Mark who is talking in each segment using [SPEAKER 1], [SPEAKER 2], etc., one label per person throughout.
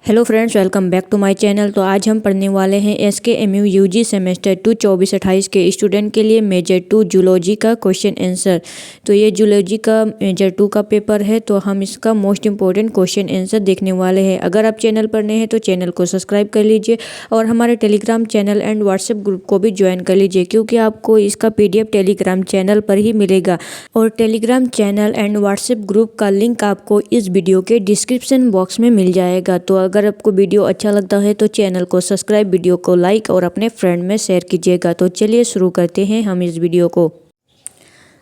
[SPEAKER 1] Hello friends, welcome back to my channel. तो आज हम पढ़ने वाले हैं SKMU यूजी सेमेस्टर 2 24-28 के स्टूडेंट के लिए मेजर 2 जूलॉजी का क्वेश्चन आंसर। तो ये जूलॉजी का मेजर 2 का पेपर है, तो हम इसका मोस्ट इंपॉर्टेंट क्वेश्चन आंसर देखने वाले हैं। अगर आप चैनल पर नए हैं तो चैनल को सब्सक्राइब कर लीजिए और हमारे Telegram channel and WhatsApp group को भी ज्वाइन कर लीजिए, क्योंकि आपको इसका PDF टेलीग्राम चैनल पर ही मिलेगा। और Telegram channel and WhatsApp group का लिंक आपको इस वीडियो के डिस्क्रिप्शन बॉक्स में मिल जाएगा। तो अगर आपको वीडियो अच्छा लगता है तो चैनल को सब्सक्राइब, वीडियो को लाइक और अपने फ्रेंड में शेयर कीजिएगा। तो चलिए शुरू करते हैं हम इस वीडियो को।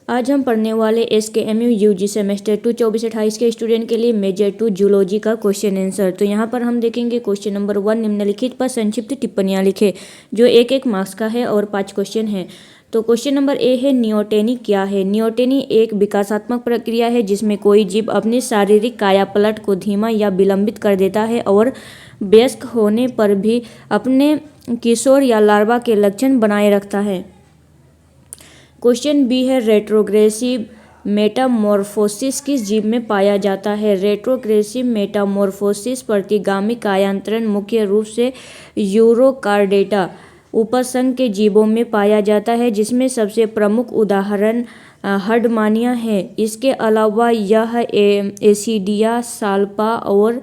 [SPEAKER 1] आज हम पढ़ने वाले SKMU यूजी सेमेस्टर 2 24-28 के स्टूडेंट के लिए मेजर 2 जूलॉजी का क्वेश्चन आंसर। तो यहाँ पर हम देखेंगे क्वेश्चन नंबर 1, निम्नलिखित पर संक्षिप्त टिप्पणियाँ लिखे, जो एक मार्क्स का है और 5 क्वेश्चन है। तो क्वेश्चन नंबर ए है, नियोटेनी क्या है। नियोटेनी एक विकासात्मक प्रक्रिया है जिसमें कोई जीव अपनी शारीरिक कायापलट को धीमा या विलंबित कर देता है और वयस्क होने पर भी अपने किशोर या लार्वा के लक्षण बनाए रखता है। क्वेश्चन बी है, रेट्रोग्रेसिव मेटामॉर्फोसिस किस जीव में पाया जाता है। रेट्रोग्रेसिव मेटामॉर्फोसिस प्रतिगामी कायांतरण मुख्य रूप से यूरोकार्डेटा उपसंघ के जीवों में पाया जाता है, जिसमें सबसे प्रमुख उदाहरण हर्डमानिया है। इसके अलावा यह एसिडिया साल्पा और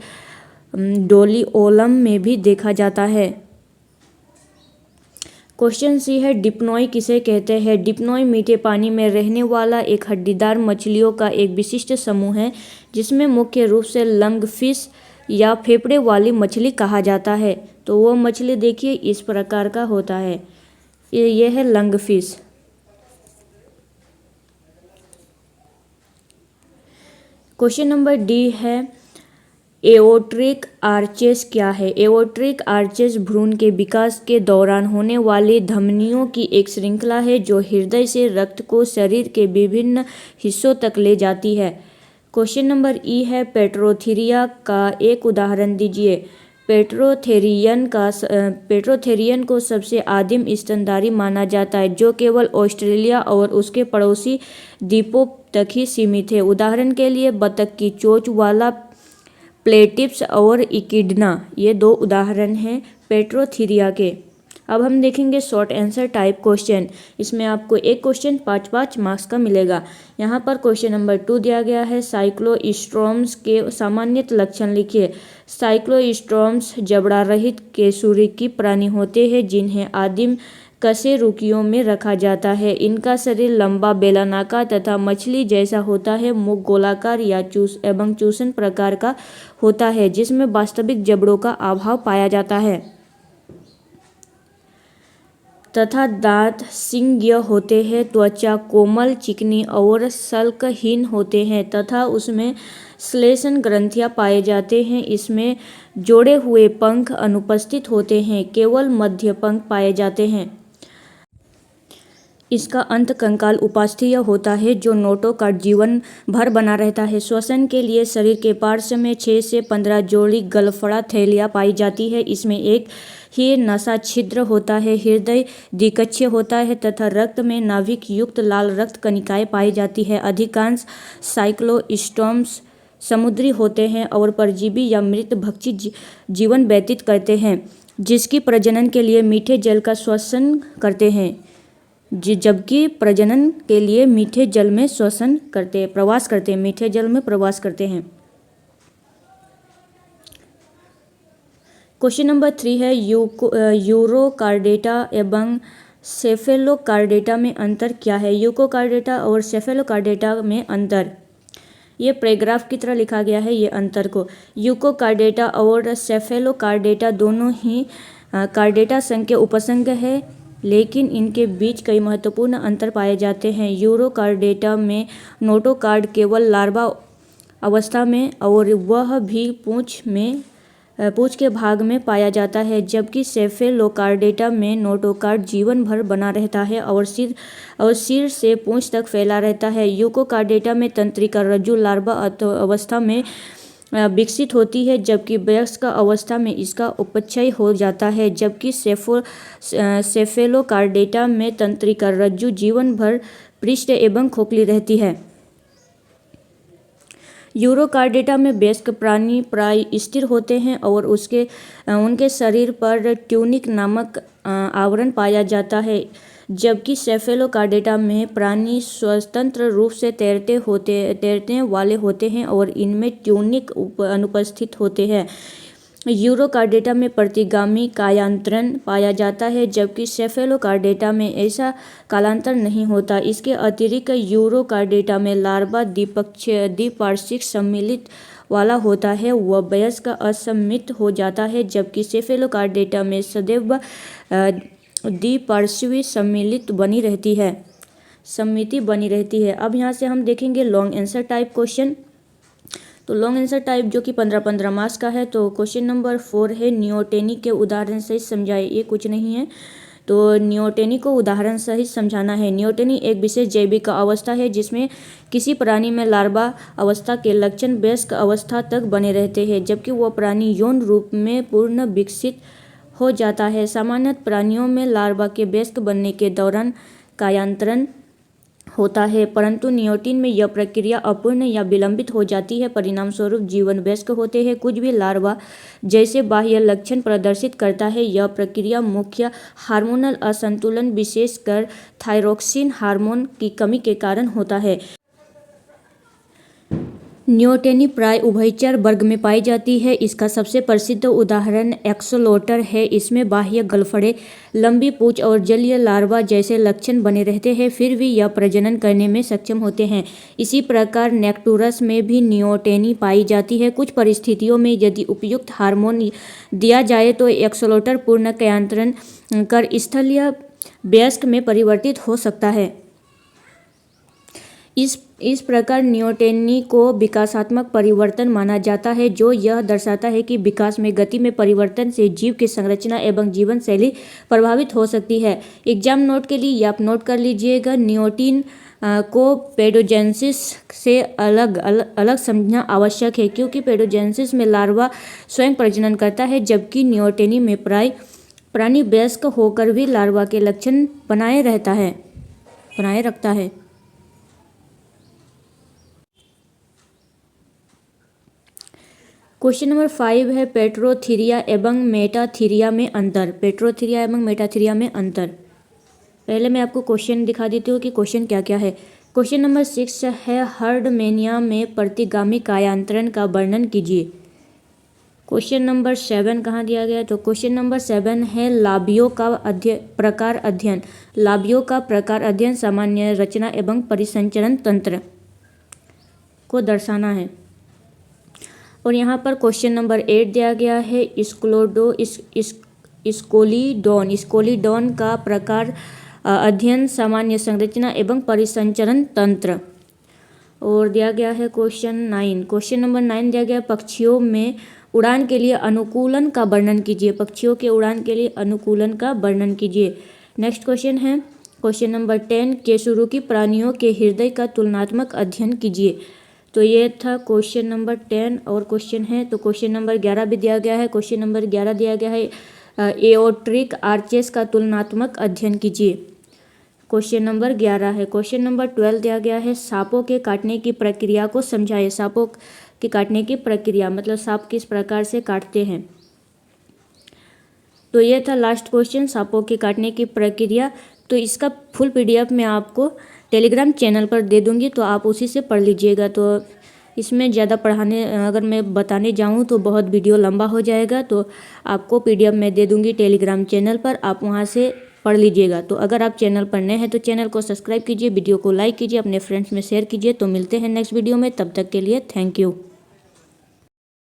[SPEAKER 1] डोलिओलम में भी देखा जाता है। क्वेश्चन सी है, डिप्नोई किसे कहते हैं। डिप्नोई मीठे पानी में रहने वाला एक हड्डीदार मछलियों का एक विशिष्ट समूह है, जिसमें मुख्य रूप से लंगफिश या फेफड़े वाली मछली कहा जाता है। तो वो मछली देखिए इस प्रकार का होता है, ये है लंगफिश। क्वेश्चन नंबर डी है, एओर्टिक आर्चेस क्या है। एओर्टिक आर्चेस भ्रूण के विकास के दौरान होने वाली धमनियों की एक श्रृंखला है, जो हृदय से रक्त को शरीर के विभिन्न हिस्सों तक ले जाती है। क्वेश्चन नंबर ई है, पेट्रोथीरिया का एक उदाहरण दीजिए। पेट्रोथेरियन को सबसे आदिम स्तनधारी माना जाता है, जो केवल ऑस्ट्रेलिया और उसके पड़ोसी द्वीपों तक ही सीमित है। उदाहरण के लिए बतख की चोंच वाला प्लेटिप्स और इकिडना, ये 2 उदाहरण हैं पेट्रोथीरिया के। अब हम देखेंगे शॉर्ट आंसर टाइप क्वेश्चन। इसमें आपको एक क्वेश्चन 5-5 मार्क्स का मिलेगा। यहाँ पर क्वेश्चन नंबर 2 दिया गया है, साइक्लोस्ट्रोम्स के सामान्य लक्षण लिखिए। साइक्लोस्ट्रोम्स जबड़ा रहित कशेरुकी प्राणी होते हैं, जिन्हें आदिम कशेरुकियों में रखा जाता है। इनका शरीर लंबा, बेलनाकार तथा मछली जैसा होता है। मुख गोलाकार या चूसन प्रकार का होता है, जिसमें वास्तविक जबड़ों का अभाव पाया जाता है तथा दांत सिंग्य होते हैं। त्वचा कोमल, चिकनी और शल्कहीन होते हैं तथा उसमें श्लेष्म ग्रंथियां पाए जाते हैं। इसमें जोड़े हुए पंख अनुपस्थित होते हैं, केवल मध्य पंख पाए जाते हैं। इसका अंत कंकाल उपास्थीय होता है, जो नोटोकॉर्ड जीवन भर बना रहता है। श्वसन के लिए शरीर के पार्श्व में 6 से 15 जोड़ी गलफड़ा थैलियाँ पाई जाती है। इसमें एक ही नसा छिद्र होता है। हृदय द्विकक्षीय होता है तथा रक्त में नाभिक युक्त लाल रक्त कणिकाएं पाई जाती है। अधिकांश साइक्लोस्ट्रोम्स समुद्री होते हैं और परजीवी या मृत भक्षी जीवन व्यतीत करते हैं, जिसकी प्रजनन के लिए मीठे जल का श्वसन करते हैं जबकि प्रजनन के लिए मीठे जल में प्रवास करते हैं। क्वेश्चन नंबर 3 है, यूरोकार्डेटा एवं सेफेलोकार्डेटा में अंतर क्या है। यूरोकार्डेटा और सेफेलोकार्डेटा में अंतर, ये पैराग्राफ की तरह लिखा गया है। ये अंतर को, यूरोकार्डेटा और सेफेलोकार्डेटा दोनों ही कार्डेटा संघ के उपसंघ है, लेकिन इनके बीच कई महत्वपूर्ण अंतर पाए जाते हैं। यूरोकार्डेटा में नोटोकॉर्ड केवल लार्वा अवस्था में और वह भी पूंछ के भाग में पाया जाता है, जबकि सेफेलोकार्डेटा में नोटोकॉर्ड जीवन भर बना रहता है और सिर से पूंछ तक फैला रहता है। यूरोकार्डेटा में तंत्रिका रज्जु लार्वा अवस्था में विकसित होती है, जबकि वयस्क अवस्था में इसका उपक्षय हो जाता है। जबकि सेफेलोकार्डेटा में तंत्रिका रज्जु जीवन भर पृष्ठ एवं खोखली रहती है। यूरोकार्डेटा में वयस्क प्राणी प्राय स्थिर होते हैं और उनके शरीर पर ट्यूनिक नामक आवरण पाया जाता है, जबकि सेफेलोकार्डेटा में प्राणी स्वतंत्र रूप से तैरने वाले होते हैं और इनमें ट्यूनिक अनुपस्थित होते हैं। यूरोकार्डेटा में प्रतिगामी कायांतरण पाया जाता है, जबकि सेफेलोकार्डेटा में ऐसा कालांतर नहीं होता। इसके अतिरिक्त यूरोकार्डेटा में लार्वा द्विपार्श्विक सम्मिलित वाला होता है, वह वयस्क असममित हो जाता है, जबकि सेफेलोकार्डेटा में सदैव द्विपार्श्वीय समिति बनी रहती है। अब यहाँ से हम देखेंगे लॉन्ग आंसर टाइप क्वेश्चन। तो लॉन्ग आंसर टाइप जो कि 15-15 मार्क्स का है। तो क्वेश्चन नंबर 4 है, नियोटेनी के उदाहरण सहित समझाए। ये कुछ नहीं है, तो नियोटेनी को उदाहरण सहित समझाना है। नियोटेनी एक विशेष जैविक अवस्था है जिसमें किसी प्राणी में लार्वा अवस्था के लक्षण वयस्क अवस्था तक बने रहते हैं, जबकि वह प्राणी यौन रूप में पूर्ण विकसित हो जाता है। सामान्यतः प्राणियों में लार्वा के वयस्क बनने के दौरान कायांतरण होता है, परंतु नियोटीन में यह प्रक्रिया अपूर्ण या विलंबित हो जाती है। परिणाम स्वरूप जीवन वयस्क होते हैं। कुछ भी लार्वा जैसे बाह्य लक्षण प्रदर्शित करता है। यह प्रक्रिया मुख्य हार्मोनल असंतुलन, विशेषकर थायरोक्सिन हार्मोन की कमी के कारण होता है। नियोटेनी प्राय उभयचर वर्ग में पाई जाती है। इसका सबसे प्रसिद्ध उदाहरण एक्सोलोटर है। इसमें बाह्य गलफड़े, लंबी पूंछ और जलीय लार्वा जैसे लक्षण बने रहते हैं, फिर भी यह प्रजनन करने में सक्षम होते हैं। इसी प्रकार नेक्टुरस में भी नियोटेनी पाई जाती है। कुछ परिस्थितियों में यदि उपयुक्त हार्मोन दिया जाए तो एक्सोलोटर पूर्ण कायांतरण कर स्थलीय वयस्क में परिवर्तित हो सकता है। इस प्रकार नियोटेनी को विकासात्मक परिवर्तन माना जाता है, जो यह दर्शाता है कि विकास में गति में परिवर्तन से जीव की संरचना एवं जीवन शैली प्रभावित हो सकती है। एग्जाम नोट के लिए आप नोट कर लीजिएगा, नियोटीन को पेडोजेनेसिस से अलग समझना आवश्यक है, क्योंकि पेडोजेनेसिस में लार्वा स्वयं प्रजनन करता है, जबकि नियोटेनी में प्राणी वयस्क होकर भी लार्वा के लक्षण बनाए रखता है। क्वेश्चन नंबर 5 है, पेट्रोथीरिया एवं मेटाथीरिया में अंतर। पेट्रोथीरिया एवं मेटाथीरिया में अंतर। पहले मैं आपको क्वेश्चन दिखा देती हूँ कि क्वेश्चन क्या क्या है। क्वेश्चन नंबर 6 है, हर्डमेनिया में प्रतिगामी कायांतरण का वर्णन कीजिए। क्वेश्चन नंबर 7 कहाँ दिया गया? तो क्वेश्चन नंबर 7 है, लाबियों का प्रकार अध्ययन। लाबियों का प्रकार अध्ययन सामान्य रचना एवं परिसंचरण तंत्र को दर्शाना है। और यहाँ पर क्वेश्चन नंबर 8 दिया गया है, स्कोलिडोन का प्रकार अध्ययन सामान्य संरचना एवं परिसंचरण तंत्र। और दिया गया है क्वेश्चन 9। क्वेश्चन नंबर 9 दिया गया, पक्षियों में उड़ान के लिए अनुकूलन का वर्णन कीजिए। पक्षियों के उड़ान के लिए अनुकूलन का वर्णन कीजिए। नेक्स्ट क्वेश्चन है क्वेश्चन नंबर 10, केशुरुकी प्राणियों के हृदय का तुलनात्मक अध्ययन कीजिए। तो ये था क्वेश्चन नंबर 10 और क्वेश्चन है। तो क्वेश्चन नंबर 11 भी दिया गया है। क्वेश्चन नंबर 11 दिया गया है, एओट्रिक आर्चेस का तुलनात्मक अध्ययन कीजिए। क्वेश्चन नंबर 11 है। क्वेश्चन नंबर 12 दिया गया है, सांपों के काटने की प्रक्रिया को समझाइए। सांपों के काटने की प्रक्रिया मतलब सांप किस प्रकार से काटते हैं। तो ये था लास्ट क्वेश्चन, सांपों के काटने की प्रक्रिया। तो इसका फुल PDF मैं आपको टेलीग्राम चैनल पर दे दूंगी, तो आप उसी से पढ़ लीजिएगा। तो इसमें ज़्यादा अगर मैं बताने जाऊँ तो बहुत वीडियो लंबा हो जाएगा, तो आपको PDF मैं दे दूंगी टेलीग्राम चैनल पर, आप वहाँ से पढ़ लीजिएगा। तो अगर आप चैनल पर नए हैं तो चैनल को सब्सक्राइब कीजिए, वीडियो को लाइक कीजिए, अपने फ्रेंड्स में शेयर कीजिए। तो मिलते हैं नेक्स्ट वीडियो में, तब तक के लिए थैंक यू।